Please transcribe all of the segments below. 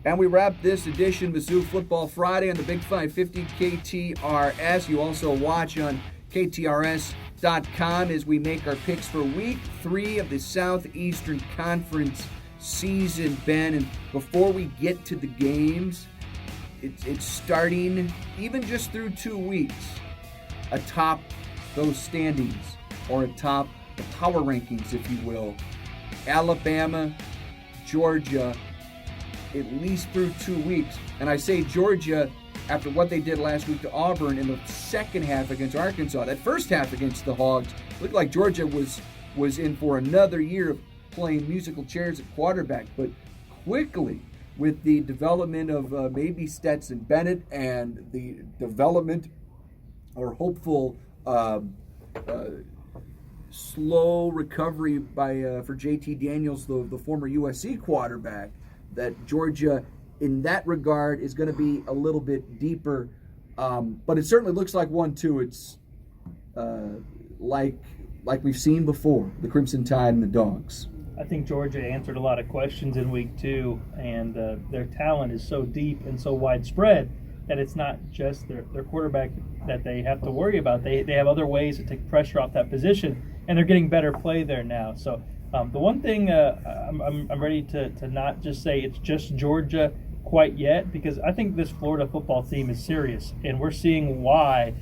And we wrap this edition of Mizzou Football Friday on the Big 550 KTRS. You also watch on KTRS.com as we make our picks for Week 3 of the Southeastern Conference season, Ben. And before we get to the games, it's starting, even just through 2 weeks, atop those standings, or atop the power rankings, if you will. Alabama, Georgia, at least through 2 weeks. And I say Georgia after what they did last week to Auburn in the second half against Arkansas. That first half against the Hogs looked like Georgia was in for another year of playing musical chairs at quarterback. But quickly, with the development of maybe Stetson Bennett and the development or hopeful slow recovery for JT Daniels, the former USC quarterback, that Georgia, in that regard, is going to be a little bit deeper. But it certainly looks like 1-2. It's like we've seen before, the Crimson Tide and the Dogs. I think Georgia answered a lot of questions in week 2, and their talent is so deep and so widespread that it's not just their quarterback that they have to worry about. They have other ways to take pressure off that position, and they're getting better play there now. So the one thing I'm ready to not just say it's just Georgia quite yet, because I think this Florida football team is serious, and we're seeing why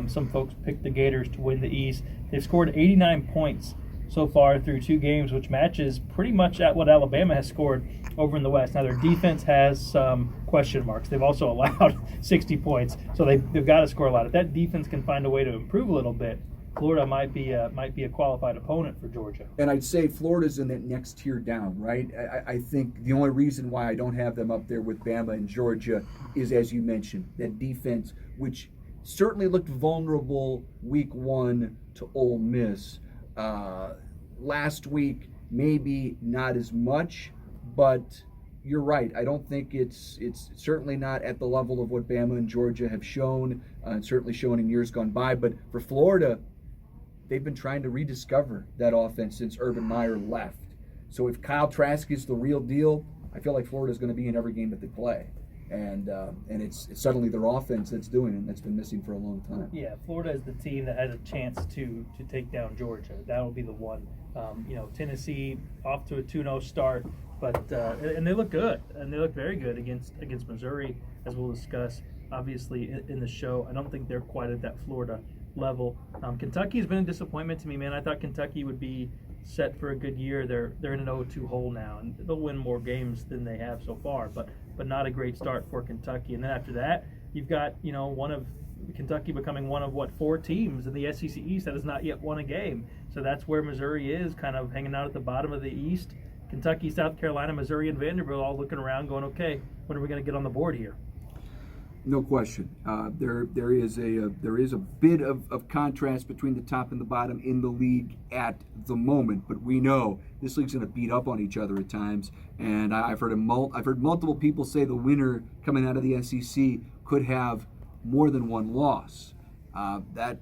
some folks picked the Gators to win the East. They've scored 89 points so far through 2 games, which matches pretty much at what Alabama has scored over in the West. Now, their defense has some question marks. They've also allowed 60 points, so they've got to score a lot. If that defense can find a way to improve a little bit, Florida might be a qualified opponent for Georgia. And I'd say Florida's in that next tier down, right? I think the only reason why I don't have them up there with Bama and Georgia is, as you mentioned, that defense, which certainly looked vulnerable week 1 to Ole Miss. Last week, maybe not as much, but you're right. I don't think it's certainly not at the level of what Bama and Georgia have shown, and certainly shown in years gone by. But for Florida, they've been trying to rediscover that offense since Urban Meyer left. So if Kyle Trask is the real deal, I feel like Florida's going to be in every game that they play. And it's suddenly their offense that's doing it, that's been missing for a long time. Yeah, Florida is the team that has a chance to take down Georgia. That will be the one. Tennessee off to a 2-0 start, but and they look good, and they look very good against Missouri, as we'll discuss obviously in the show. I don't think they're quite at that Florida level. Kentucky's been a disappointment to me, man. I thought Kentucky would be set for a good year. They're in an 0-2 hole now, and they'll win more games than they have so far, but not a great start for Kentucky. And then after that, you've got one of Kentucky becoming one of 4 teams in the SEC East that has not yet won a game. So that's where Missouri is, kind of hanging out at the bottom of the East. Kentucky, South Carolina, Missouri, and Vanderbilt all looking around, going, okay, when are we going to get on the board here? No question. There is a bit of contrast between the top and the bottom in the league at the moment, but we know this league's going to beat up on each other at times. And I've heard multiple people say the winner coming out of the SEC could have more than one loss. That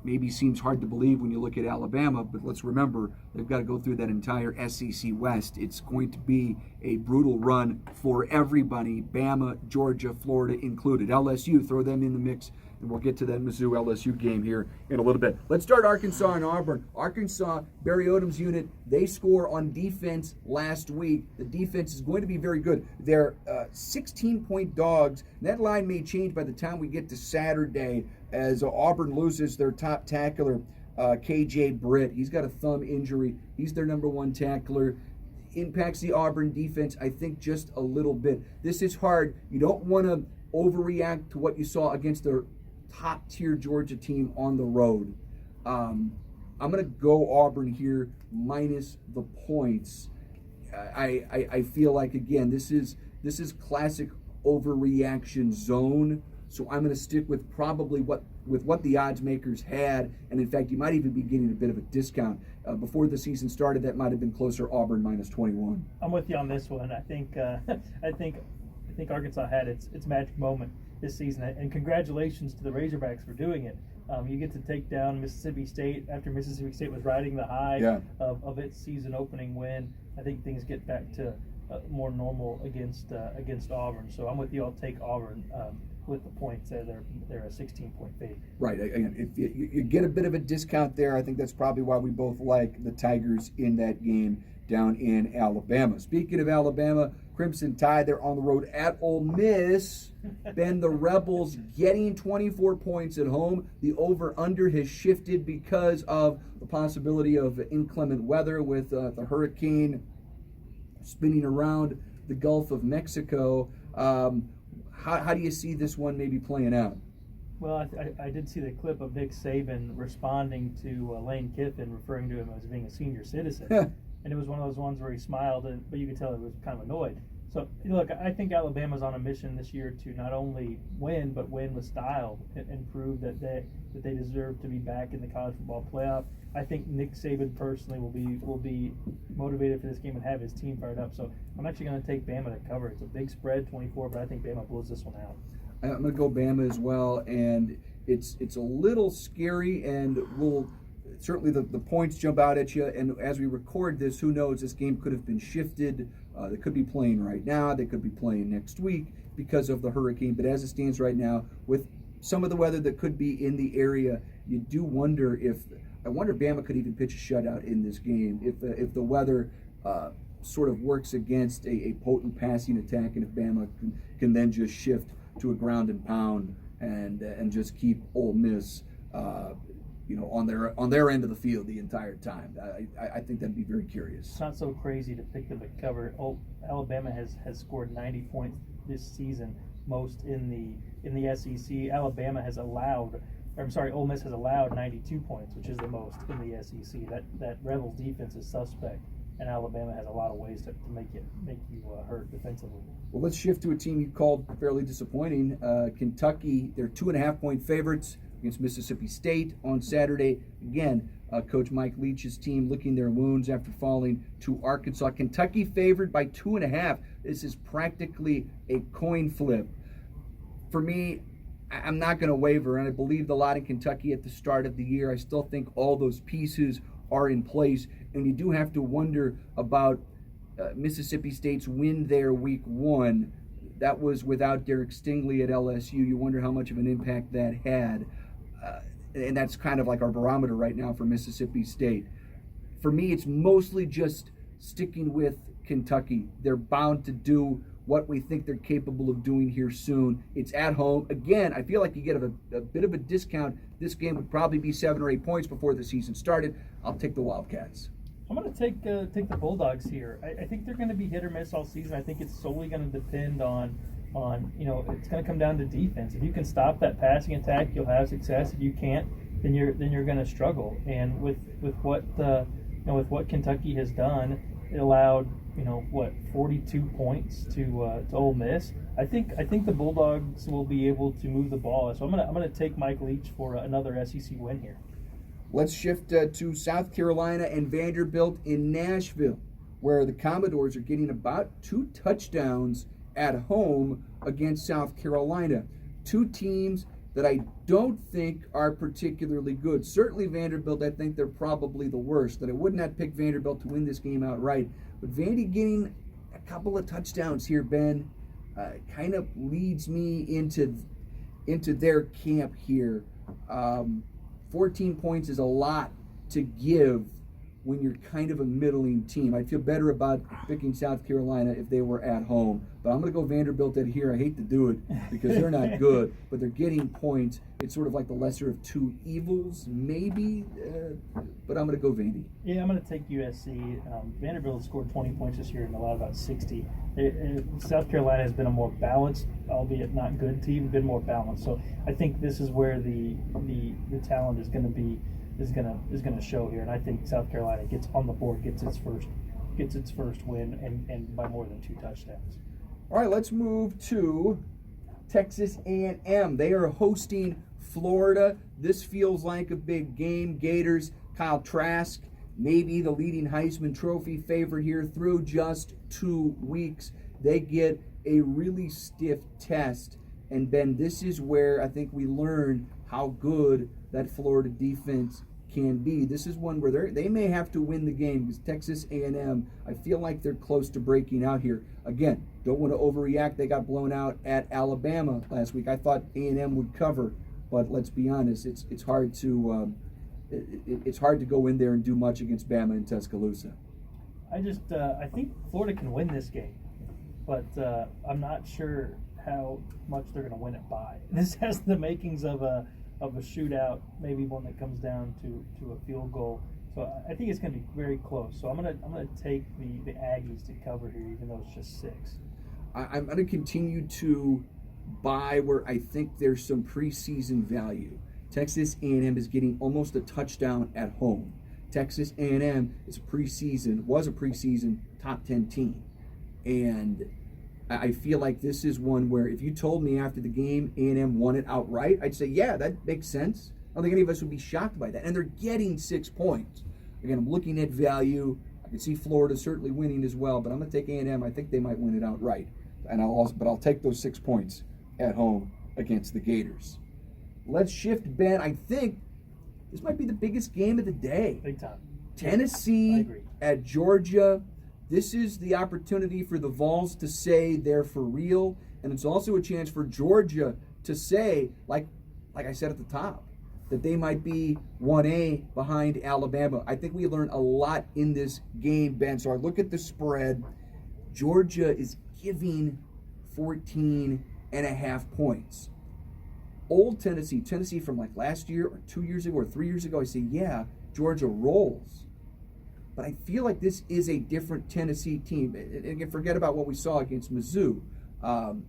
maybe seems hard to believe when you look at Alabama, but let's remember they've got to go through that entire SEC West. It's going to be a brutal run for everybody, Bama, Georgia, Florida included. LSU, throw them in the mix, and we'll get to that Mizzou-LSU game here in a little bit. Let's start Arkansas and Auburn. Arkansas, Barry Odom's unit, they score on defense last week. The defense is going to be very good. They're 16-point dogs. That line may change by the time we get to Saturday, as Auburn loses their top tackler, KJ Britt. He's got a thumb injury. He's their number 1 tackler. Impacts the Auburn defense, I think, just a little bit. This is hard. You don't want to overreact to what you saw against their top-tier Georgia team on the road. I'm going to go Auburn here minus the points. I feel like, again, this is classic overreaction zone. So I'm going to stick with probably what the odds makers had, and in fact, you might even be getting a bit of a discount. Before the season started, that might have been closer. Auburn minus 21. I'm with you on this one. I think Arkansas had its magic moment this season, and congratulations to the Razorbacks for doing it. You get to take down Mississippi State after Mississippi State was riding the high of its season opening win. I think things get back to more normal against Auburn. So I'm with you. I'll take Auburn with the points. They're a 16-point favorite. Right. Again, if you get a bit of a discount there, I think that's probably why we both like the Tigers in that game down in Alabama. Speaking of Alabama, Crimson Tide, they're on the road at Ole Miss. Ben, the Rebels getting 24 points at home. The over-under has shifted because of the possibility of inclement weather with the hurricane spinning around the Gulf of Mexico. How do you see this one maybe playing out? Well, I did see the clip of Nick Saban responding to Lane Kiffin, referring to him as being a senior citizen. And it was one of those ones where he smiled, but you could tell he was kind of annoyed. So, look, I think Alabama's on a mission this year to not only win, but win with style and prove that they deserve to be back in the college football playoff. I think Nick Saban personally will be motivated for this game and have his team fired up. So I'm actually going to take Bama to cover. It's a big spread, 24, but I think Bama blows this one out. I'm going to go Bama as well, and it's a little scary, and certainly the points jump out at you. And as we record this, who knows? This game could have been shifted. They could be playing right now. They could be playing next week because of the hurricane. But as it stands right now, with some of the weather that could be in the area, you do wonder if Bama could even pitch a shutout in this game if the weather sort of works against a potent passing attack, and if Bama can then just shift to a ground and pound and just keep Ole Miss on their end of the field the entire time. I think that'd be very curious. It's not so crazy to pick them to cover. Alabama has scored 90 points this season, most in the SEC. Ole Miss has allowed 92 points, which is the most in the SEC. That Rebels defense is suspect, and Alabama has a lot of ways to make you hurt defensively. Well, let's shift to a team you called fairly disappointing. Kentucky, they're 2.5-point favorites against Mississippi State on Saturday. Again, Coach Mike Leach's team licking their wounds after falling to Arkansas. Kentucky favored by 2.5. This is practically a coin flip. For me, I'm not going to waver, and I believed a lot in Kentucky at the start of the year. I still think all those pieces are in place, and you do have to wonder about Mississippi State's win there week one. That was without Derek Stingley at LSU. You wonder how much of an impact that had. And that's kind of like our barometer right now for Mississippi State. For me, it's mostly just sticking with Kentucky. They're bound to do what we think they're capable of doing here soon. It's at home. Again, I feel like you get a bit of a discount. This game would probably be 7 or 8 points before the season started. I'll take the Wildcats. I'm going to take the Bulldogs here. I think they're going to be hit or miss all season. I think it's solely going to depend on it's going to come down to defense. If you can stop that passing attack, you'll have success. If you can't, then you're going to struggle. And with what Kentucky has done, it allowed 42 points to Ole Miss. I think the Bulldogs will be able to move the ball. So I'm gonna take Mike Leach for another SEC win here. Let's shift to South Carolina and Vanderbilt in Nashville, where the Commodores are getting about 2 touchdowns at home against South Carolina. 2 teams that I don't think are particularly good. Certainly Vanderbilt, I think they're probably the worst. And I would not pick Vanderbilt to win this game outright. But Vandy getting a couple of touchdowns here, Ben, kind of leads me into their camp here. 14 points is a lot to give when you're kind of a middling team. I'd feel better about picking South Carolina if they were at home. But I'm going to go Vanderbilt at here. I hate to do it because they're not good, but they're getting points. It's sort of like the lesser of 2 evils, maybe, but I'm going to go Vandy. Yeah, I'm going to take USC. Vanderbilt scored 20 points this year and allowed about 60. South Carolina has been a more balanced, albeit not good team, been more balanced. So I think this is where the talent is going to be. Is gonna show here, and I think South Carolina gets on the board, gets its first win, and by more than 2 touchdowns. All right, let's move to Texas A&M. They are hosting Florida. This feels like a big game. Gators, Kyle Trask, maybe the leading Heisman Trophy favorite here through just 2 weeks. They get a really stiff test, and Ben, this is where I think we learn how good that Florida defense can be. This is one where they may have to win the game because Texas A&M, I feel like they're close to breaking out here. Again, don't want to overreact. They got blown out at Alabama last week. I thought A&M would cover, but let's be honest, it's hard to it's hard to go in there and do much against Bama and Tuscaloosa. I think Florida can win this game, but I'm not sure how much they're going to win it by. This has the makings of a shootout, maybe one that comes down to a field goal. So I think it's going to be very close. So I'm gonna take the Aggies to cover here, even though it's just 6. I'm going to continue to buy where I think there's some preseason value. Texas A&M is getting almost a touchdown at home. Texas A&M was a preseason top 10 team, and I feel like this is one where if you told me after the game A&M won it outright, I'd say, yeah, that makes sense. I don't think any of us would be shocked by that. And they're getting 6 points. Again, I'm looking at value. I can see Florida certainly winning as well, but I'm going to take A&M. I think they might win it outright. And I'll take those 6 points at home against the Gators. Let's shift, Ben. I think this might be the biggest game of the day. Big time. Tennessee at Georgia. This is the opportunity for the Vols to say they're for real, and it's also a chance for Georgia to say, like I said at the top, that they might be 1A behind Alabama. I think we learned a lot in this game, Ben. So I look at the spread. Georgia is giving 14.5 points. Old Tennessee from like last year or 2 years ago or 3 years ago, I say, yeah, Georgia rolls. But I feel like this is a different Tennessee team. And again, forget about what we saw against Mizzou. I'm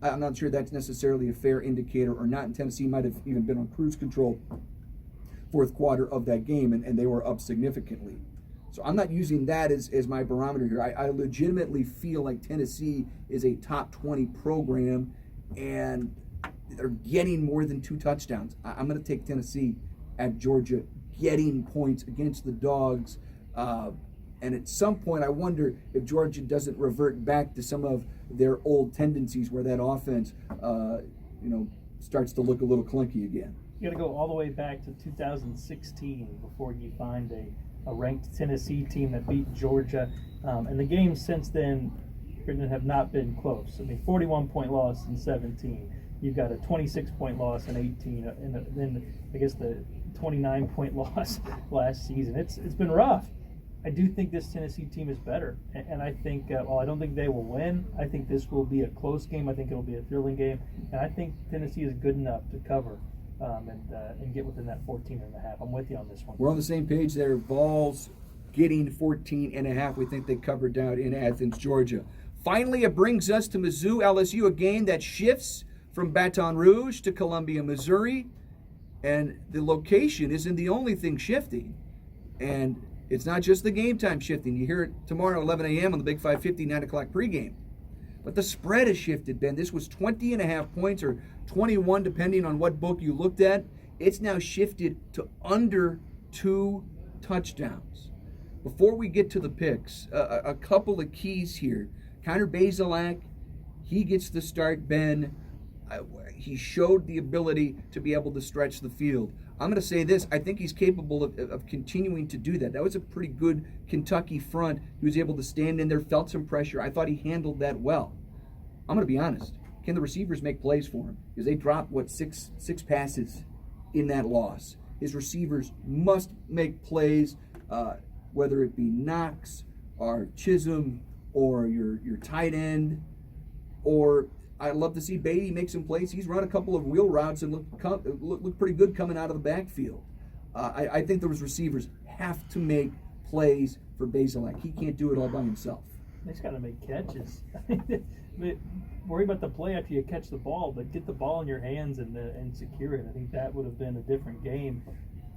not sure that's necessarily a fair indicator or not. And Tennessee might have even been on cruise control fourth quarter of that game, and they were up significantly. So I'm not using that as my barometer here. I legitimately feel like Tennessee is a top 20 program, and they're getting more than 2 touchdowns. I'm going to take Tennessee at Georgia, getting points against the Dogs. And at some point, I wonder if Georgia doesn't revert back to some of their old tendencies where that offense, starts to look a little clunky again. You got to go all the way back to 2016 before you find a ranked Tennessee team that beat Georgia. And the games since then have not been close. I mean, 41-point loss in 17. You've got a 26-point loss in 18, and then I guess the 29-point loss last season. It's been rough. I do think this Tennessee team is better, and I think I don't think they will win. I think this will be a close game. I think it'll be a thrilling game, and I think Tennessee is good enough to cover and get within that 14.5. I'm with you on this one. We're on the same page there. Vols getting 14.5. We think they covered down in Athens, Georgia. Finally, it brings us to Mizzou LSU, a game that shifts from Baton Rouge to Columbia, Missouri, and the location isn't the only thing shifting. And it's not just the game time shifting. You hear it tomorrow, 11 a.m. on the Big 550, 9 o'clock pregame. But the spread has shifted, Ben. This was 20.5 points or 21, depending on what book you looked at. It's now shifted to under 2 touchdowns. Before we get to the picks, a couple of keys here. Connor Bazelak, he gets the start, Ben. He showed the ability to be able to stretch the field. I'm going to say this. I think he's capable of continuing to do that. That was a pretty good Kentucky front. He was able to stand in there, felt some pressure. I thought he handled that well. I'm going to be honest. Can the receivers make plays for him? Because they dropped, six passes in that loss. His receivers must make plays, whether it be Knox or Chisholm or your tight end, or I'd love to see Beatty make some plays. He's run a couple of wheel routes and look pretty good coming out of the backfield. I think those receivers have to make plays for Bazelak. He can't do it all by himself. He's got to make catches. Worry about the play after you catch the ball, but get the ball in your hands and secure it. I think that would have been a different game,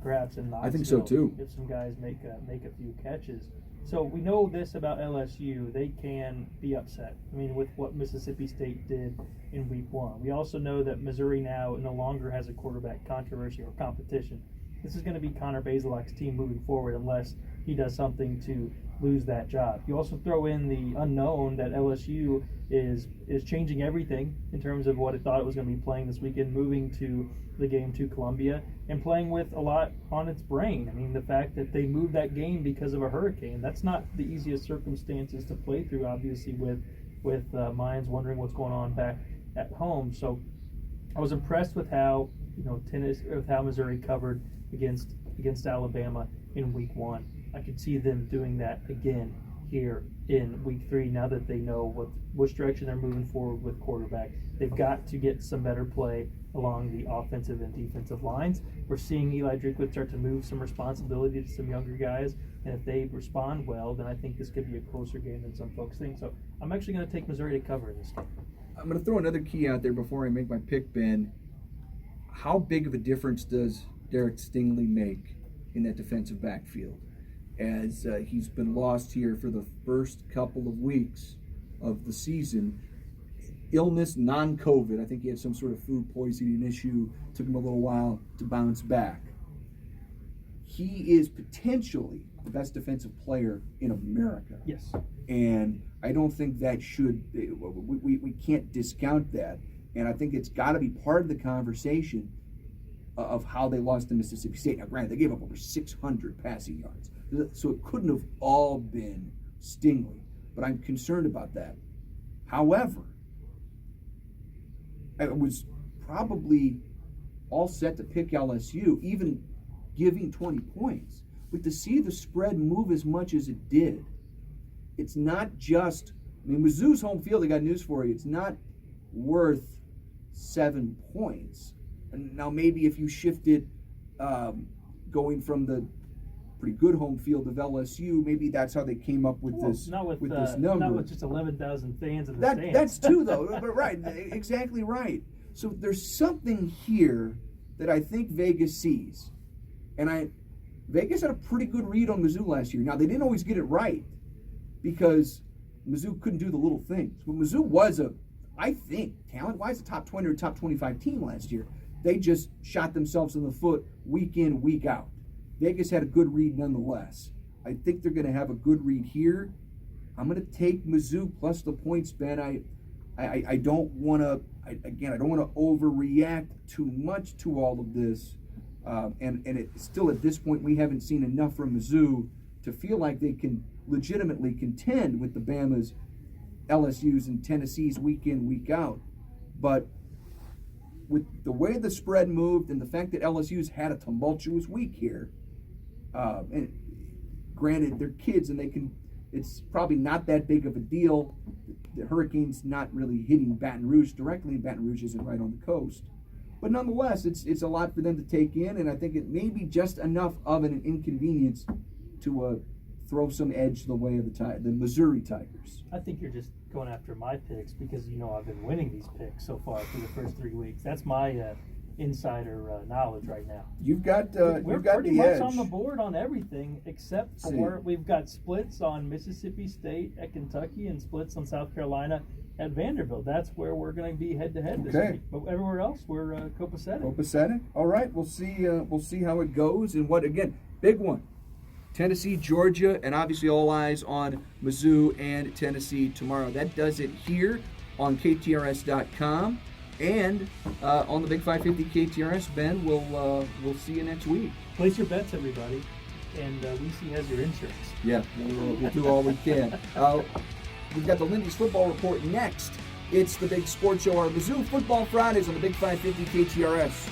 perhaps in Knoxville. I think so too. If some guys make a few catches. So we know this about LSU. They can be upset. I mean, with what Mississippi State did in week 1. We also know that Missouri now no longer has a quarterback controversy or competition. this is going to be Connor Bazelak's team moving forward unless he does something to lose that job. You also throw in the unknown that LSU is changing everything in terms of what it thought it was going to be playing this weekend, moving to the game to Columbia and playing with a lot on its brain. I mean, the fact that they moved that game because of a hurricane, that's not the easiest circumstances to play through, obviously, with minds wondering what's going on back at home. So I was impressed with how Missouri covered against Alabama in week 1. I could see them doing that again here in week 3 now that they know which direction they're moving forward with quarterback. They've got to get some better play along the offensive and defensive lines. We're seeing Eli Drinkwitz start to move some responsibility to some younger guys, and if they respond well, then I think this could be a closer game than some folks think. So I'm actually going to take Missouri to cover in this game. I'm going to throw another key out there before I make my pick, Ben. How big of a difference does Derek Stingley make in that defensive backfield? As he's been lost here for the first couple of weeks of the season. Illness, non-COVID. I think he had some sort of food poisoning issue. Took him a little while to bounce back. He is potentially the best defensive player in America. Yes. And I don't think that should, we can't discount that. And I think it's got to be part of the conversation of how they lost to Mississippi State. Now, granted, they gave up over 600 passing yards. So it couldn't have all been Stingley. But I'm concerned about that. However, I was probably all set to pick LSU, even giving 20 points. But to see the spread move as much as it did, it's not just, Mizzou's home field, I got news for you, it's not worth 7 points. And now maybe if you shifted going from the pretty good home field of LSU, maybe that's how they came up with this this number. Not with just 11,000 fans in the stands. That's two, though. But right, exactly right. So there's something here that I think Vegas sees. And Vegas had a pretty good read on Mizzou last year. Now, they didn't always get it right because Mizzou couldn't do the little things. But Mizzou was I think, talent-wise, a top 20 or top 25 team last year. They just shot themselves in the foot week in, week out. Vegas had a good read nonetheless. I think they're going to have a good read here. I'm going to take Mizzou plus the points, Ben. I don't want to, I don't want to overreact too much to all of this. And it's still at this point, we haven't seen enough from Mizzou to feel like they can legitimately contend with the Bamas, LSU's, and Tennessee's week in, week out. But with the way the spread moved and the fact that LSU's had a tumultuous week here, and granted, they're kids and it's probably not that big of a deal. The Hurricanes not really hitting Baton Rouge directly. Baton Rouge isn't right on the coast. But nonetheless, it's a lot for them to take in, and I think it may be just enough of an inconvenience to throw some edge the way of the Missouri Tigers. I think you're just going after my picks because I've been winning these picks so far for the first 3 weeks. That's my insider knowledge right now. You've got we're you've got pretty the much edge. on the board on everything except for we've got splits on Mississippi State at Kentucky and splits on South Carolina at Vanderbilt. That's where we're going to be head to head this week. But everywhere else we're copacetic. Copacetic. All right, we'll see how it goes. And what, again, big one. Tennessee, Georgia, and obviously all eyes on Mizzou and Tennessee tomorrow. That does it here on KTRS.com and on the Big 550 KTRS. Ben, we'll see you next week. Place your bets, everybody, and WC has your insurance. Yeah, we'll do all we can. We've got the Lindy's Football Report next. It's the big sports show, our Mizzou Football Fridays on the Big 550 KTRS.